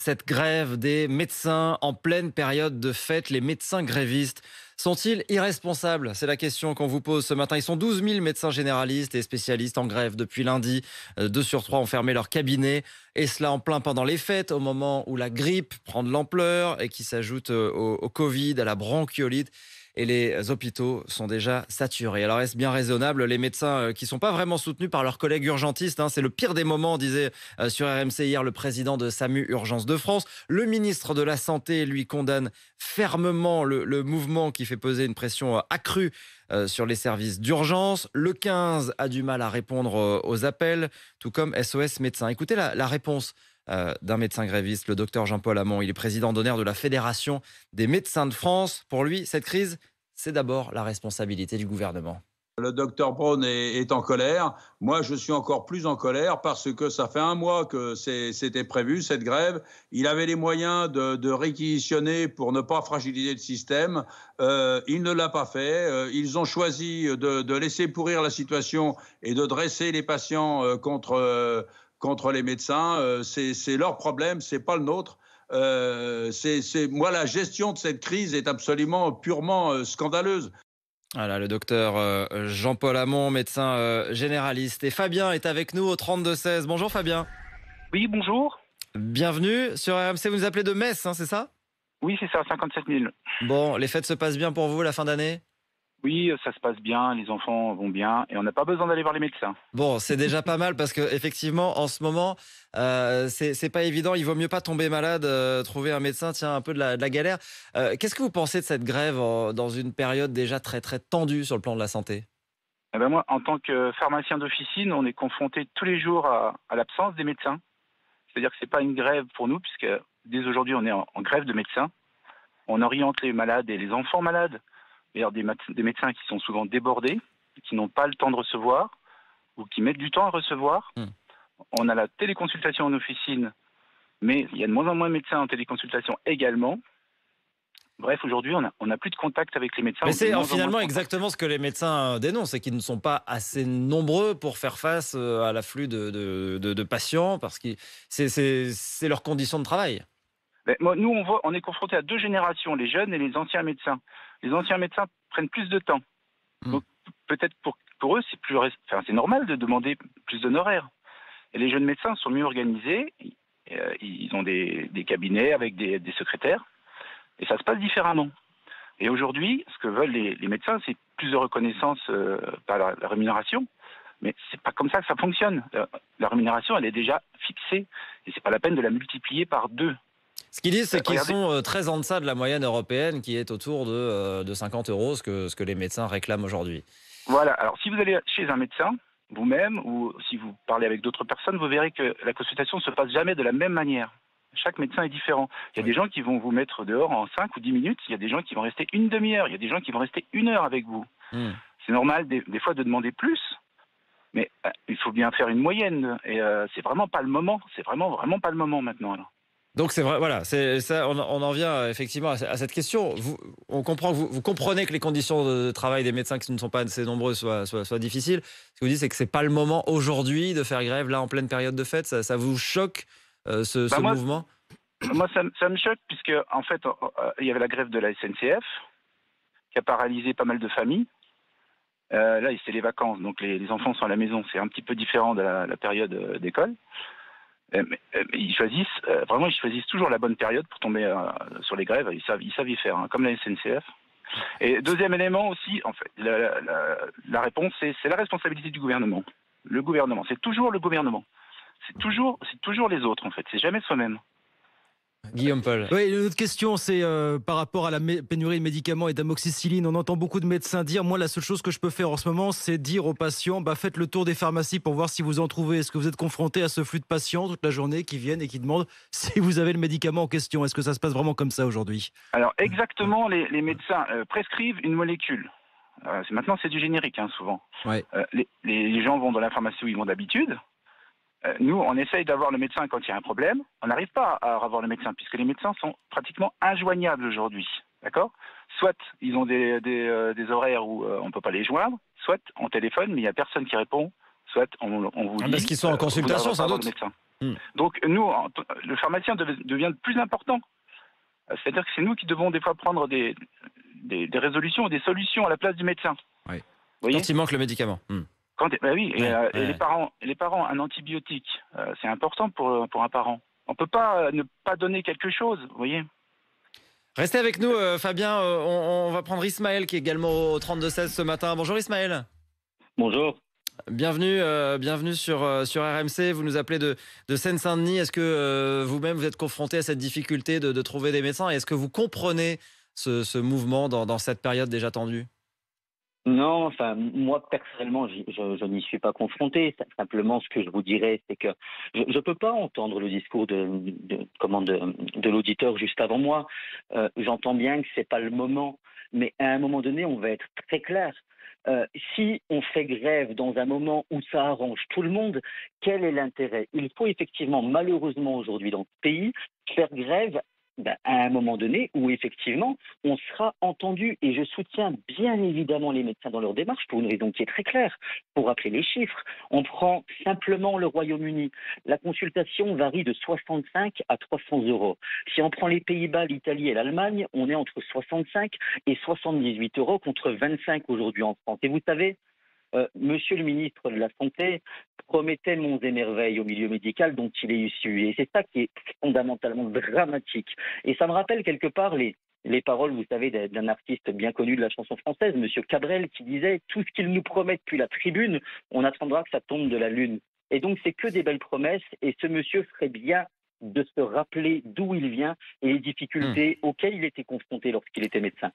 cette grève des médecins en pleine période de fête. Les médecins grévistes sont-ils irresponsables? C'est la question qu'on vous pose ce matin. Ils sont 12 000 médecins généralistes et spécialistes en grève depuis lundi. 2 sur 3 ont fermé leur cabinet. Et cela en plein pendant les fêtes, au moment où la grippe prend de l'ampleur et qui s'ajoute au Covid, à la bronchiolite. Et les hôpitaux sont déjà saturés. Alors est-ce bien raisonnable? Les médecins qui ne sont pas vraiment soutenus par leurs collègues urgentistes, c'est le pire des moments, disait sur RMC hier le président de SAMU Urgence de France. Le ministre de la Santé, lui, condamne fermement le mouvement qui fait peser une pression accrue sur les services d'urgence. Le 15 a du mal à répondre aux appels, tout comme SOS Médecins. Écoutez la réponse d'un médecin gréviste, le docteur Jean-Paul Hamon. Il est président d'honneur de la Fédération des médecins de France. Pour lui, cette crise, c'est d'abord la responsabilité du gouvernement. Le docteur Braun est en colère. Moi, je suis encore plus en colère parce que ça fait un mois que c'était prévu, cette grève. Il avait les moyens de réquisitionner pour ne pas fragiliser le système. Il ne l'a pas fait. Ils ont choisi de laisser pourrir la situation et de dresser les patients contre les médecins. C'est leur problème, c'est pas le nôtre. Moi, la gestion de cette crise est absolument purement scandaleuse. Voilà, le docteur Jean-Paul Hamon, médecin généraliste. Et Fabien est avec nous au 32-16. Bonjour Fabien. Oui, bonjour. Bienvenue sur RMC. Vous nous appelez de Metz, c'est ça? Oui, c'est ça, 57 000. Bon, les fêtes se passent bien pour vous, la fin d'année? Oui, ça se passe bien, les enfants vont bien et on n'a pas besoin d'aller voir les médecins. Bon, c'est déjà pas mal parce que effectivement, en ce moment, c'est pas évident. Il vaut mieux pas tomber malade, trouver un médecin, tiens, un peu de la galère. Qu'est-ce que vous pensez de cette grève dans une période déjà très très tendue sur le plan de la santé? Eh ben moi, en tant que pharmacien d'officine, on est confronté tous les jours à l'absence des médecins. C'est-à-dire que c'est pas une grève pour nous puisque dès aujourd'hui on est en grève de médecins. On oriente les malades et les enfants malades vers des médecins qui sont souvent débordés, qui n'ont pas le temps de recevoir ou qui mettent du temps à recevoir. On a la téléconsultation en officine, mais il y a de moins en moins de médecins en téléconsultation également. Bref, aujourd'hui, on n'a plus de contact avec les médecins. Mais c'est finalement exactement ce que les médecins dénoncent, c'est qu'ils ne sont pas assez nombreux pour faire face à l'afflux de patients, parce que c'est leur condition de travail. Mais nous, on est confronté à 2 générations, les jeunes et les anciens médecins. Les anciens médecins prennent plus de temps. Donc, peut-être pour eux, c'est normal de demander plus d'honoraires. Et les jeunes médecins sont mieux organisés. Ils ont des cabinets avec des secrétaires. Et ça se passe différemment. Et aujourd'hui, ce que veulent les médecins, c'est plus de reconnaissance par la rémunération. Mais c'est pas comme ça que ça fonctionne. La rémunération, elle est déjà fixée. Et c'est pas la peine de la multiplier par 2. Ce qu'ils disent, c'est qu'ils sont très en deçà de la moyenne européenne qui est autour de 50 €, ce que les médecins réclament aujourd'hui. Voilà. Alors, si vous allez chez un médecin, vous-même, ou si vous parlez avec d'autres personnes, vous verrez que la consultation ne se passe jamais de la même manière. Chaque médecin est différent. Il y a des gens qui vont vous mettre dehors en 5 ou 10 minutes. Il y a des gens qui vont rester une demi-heure. Il y a des gens qui vont rester 1 heure avec vous. C'est normal des fois de demander plus. Mais il faut bien faire une moyenne. Et c'est vraiment pas le moment. C'est vraiment pas le moment maintenant. Alors. Donc c'est vrai, voilà, c'est ça. On en vient effectivement à cette question. On comprend que vous comprenez que les conditions de travail des médecins qui ne sont pas assez nombreux soient difficiles. Ce que vous dites, c'est que c'est pas le moment aujourd'hui de faire grève là en pleine période de fête. Ça vous choque ce mouvement? Moi, ça me choque puisque en fait, il y avait la grève de la SNCF qui a paralysé pas mal de familles. Là, c'est les vacances, donc les enfants sont à la maison. C'est un petit peu différent de la période d'école. Mais ils choisissent toujours la bonne période pour tomber sur les grèves. Ils savent y faire, comme la SNCF. Et deuxième élément aussi, en fait, la réponse, c'est la responsabilité du gouvernement. Le gouvernement, c'est toujours le gouvernement. C'est toujours les autres, en fait. C'est jamais soi-même. Guillaume Paul. Oui, une autre question, c'est par rapport à la pénurie de médicaments et d'amoxicilline. On entend beaucoup de médecins dire, moi, la seule chose que je peux faire en ce moment, c'est dire aux patients, faites le tour des pharmacies pour voir si vous en trouvez. Est-ce que vous êtes confronté à ce flux de patients toute la journée qui viennent et qui demandent si vous avez le médicament en question? Est-ce que ça se passe vraiment comme ça aujourd'hui? Alors, exactement, les médecins prescrivent une molécule. Maintenant, c'est du générique, souvent. Ouais. Les gens vont dans la pharmacie où ils vont d'habitude. Nous, on essaye d'avoir le médecin quand il y a un problème. On n'arrive pas à avoir le médecin, puisque les médecins sont pratiquement injoignables aujourd'hui. D'accord? Soit ils ont des horaires où on ne peut pas les joindre, soit on téléphone, mais il n'y a personne qui répond, soit on vous dit... Parce qu'ils sont en consultation, sans doute. Donc nous, le pharmacien devient de plus important. C'est-à-dire que c'est nous qui devons des fois prendre des résolutions, des solutions à la place du médecin. Oui. Vous voyez, quand il manque le médicament. Oui, et les parents, un antibiotique, c'est important pour un parent. On ne peut pas ne pas donner quelque chose, vous voyez. Restez avec nous, Fabien. On va prendre Ismaël qui est également au 32-16 ce matin. Bonjour Ismaël. Bonjour. Bienvenue sur RMC. Vous nous appelez de Seine-Saint-Denis. Est-ce que vous-même vous êtes confronté à cette difficulté de trouver des médecins? Est-ce que vous comprenez ce mouvement dans cette période déjà tendue? Non, enfin, moi personnellement, je n'y suis pas confronté. Simplement, ce que je vous dirais, c'est que je ne peux pas entendre le discours de l'auditeur juste avant moi. J'entends bien que c'est pas le moment, mais à un moment donné, on va être très clair. Si on fait grève dans un moment où ça arrange tout le monde, quel est l'intérêt? Il faut effectivement, malheureusement aujourd'hui dans ce pays, faire grève à un moment donné où effectivement on sera entendu. Et je soutiens bien évidemment les médecins dans leur démarche pour une raison qui est très claire. Pour rappeler les chiffres, on prend simplement le Royaume-Uni. La consultation varie de 65 à 300 euros. Si on prend les Pays-Bas, l'Italie et l'Allemagne, on est entre 65 et 78 euros contre 25 aujourd'hui en France. Et vous savez, Monsieur le ministre de la Santé promettait monts et merveilles au milieu médical dont il est issu. Et c'est ça qui est fondamentalement dramatique. Et ça me rappelle quelque part les paroles, vous savez, d'un artiste bien connu de la chanson française, Monsieur Cabrel, qui disait « Tout ce qu'il nous promet depuis la tribune, on attendra que ça tombe de la lune ». Et donc c'est que des belles promesses, et ce monsieur ferait bien de se rappeler d'où il vient et les difficultés auxquelles il était confronté lorsqu'il était médecin.